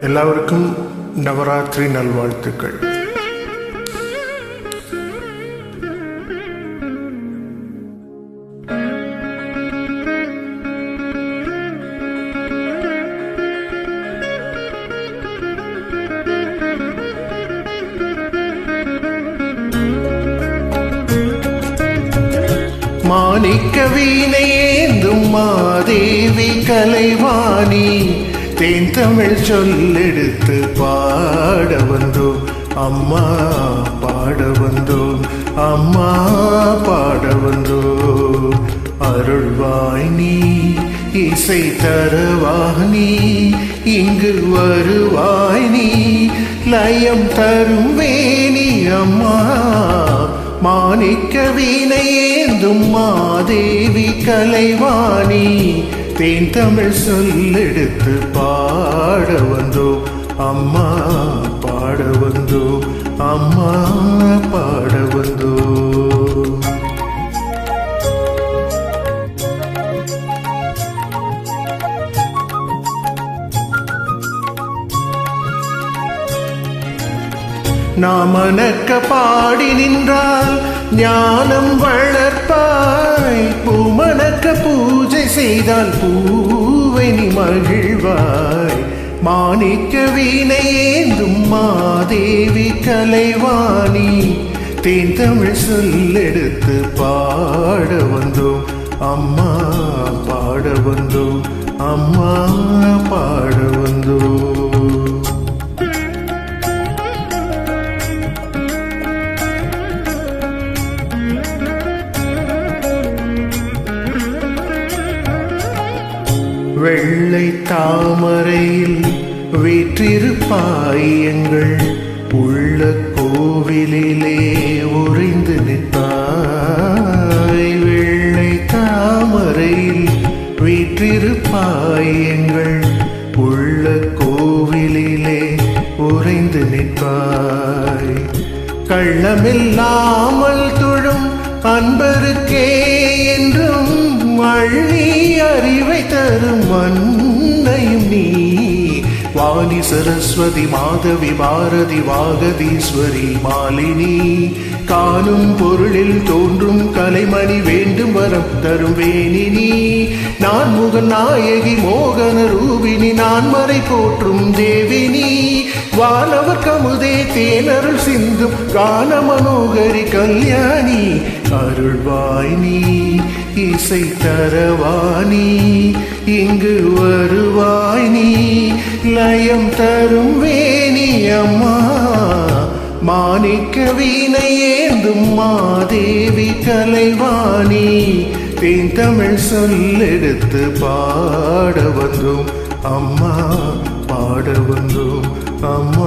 எல்லாருக்கும் நவராத்திரி நல்வாழ்த்துக்கள். மாணிக்க வீணையேந்தும் மாதேவி கலைவாணி, தேன் தமிழ் சொல்லெடுத்து பாட வந்தோம் அம்மா, பாட வந்தோம் அம்மா, பாட வந்தோம். அருள்வாய் நீ, இசை தருவாய், இங்கு வருவாய் நீ, லயம் தரும் வேணி அம்மா. மாணிக்க வீணையேந்தும் மாதேவி கலைவாணி, தேன் தமிழ் சொல்லெடுத்து பாட வந்தோம் அம்மா, பாட வந்தோம் அம்மா, பாட வந்தோம். நாமனக்க பாடி நின்றால் ஞானம் வளர்ப்பாய், பூமணக்க பூஜை செய்தால் பூவை நீ மகிழ்வாய். மாணிக்க வீணையேந்தும் மாதேவி கலைவாணி, தேன் தமிழ் சொல்லெடுத்து பாட வந்தோம் அம்மா, பாட வந்தோம் அம்மா, பாட வந்தோம். வெள்ளை தாமரையில் வீற்றிருப்பாய், எங்கள் உள்ள கோவிலிலே உறைந்து நிற்பாய். வெள்ளை தாமரையில் வீற்றிருப்பாய், எங்கள் உள்ள கோவிலிலே உறைந்து நிற்பாய். கள்ளமில்லாமல் தொழும் அன்பருக்கே என்றும் அள்ளி அறிவை தரும் அன்னையும் நீ. வாணி சரஸ்வதி மாதவி பாரதி வாகதீஸ்வரி மாலினி, காணும் பொருளில் தோன்றும் கலைமணி வேண்டும் வரம் தரும் வேணினி. நான் முகன் நாயகி மோகன ரூபினி, நான் மறை போற்றும் தேவினி. வானவர் கமுதே தேனருள் சிந்தும் கான மனோகரி கல்யாணி. அருள்வாய் நீ, இசை தரவாணி, இங்கு வருவாய் நீ, லயம் தரும் வேணி அம்மா. மாணிக்க வீணையேந்தும் மாதேவி கலைவாணி, தேன் தமிழ் சொல்லெடுத்து பாட வந்தோம் அம்மா, பாட வந்தோம் அம்மா,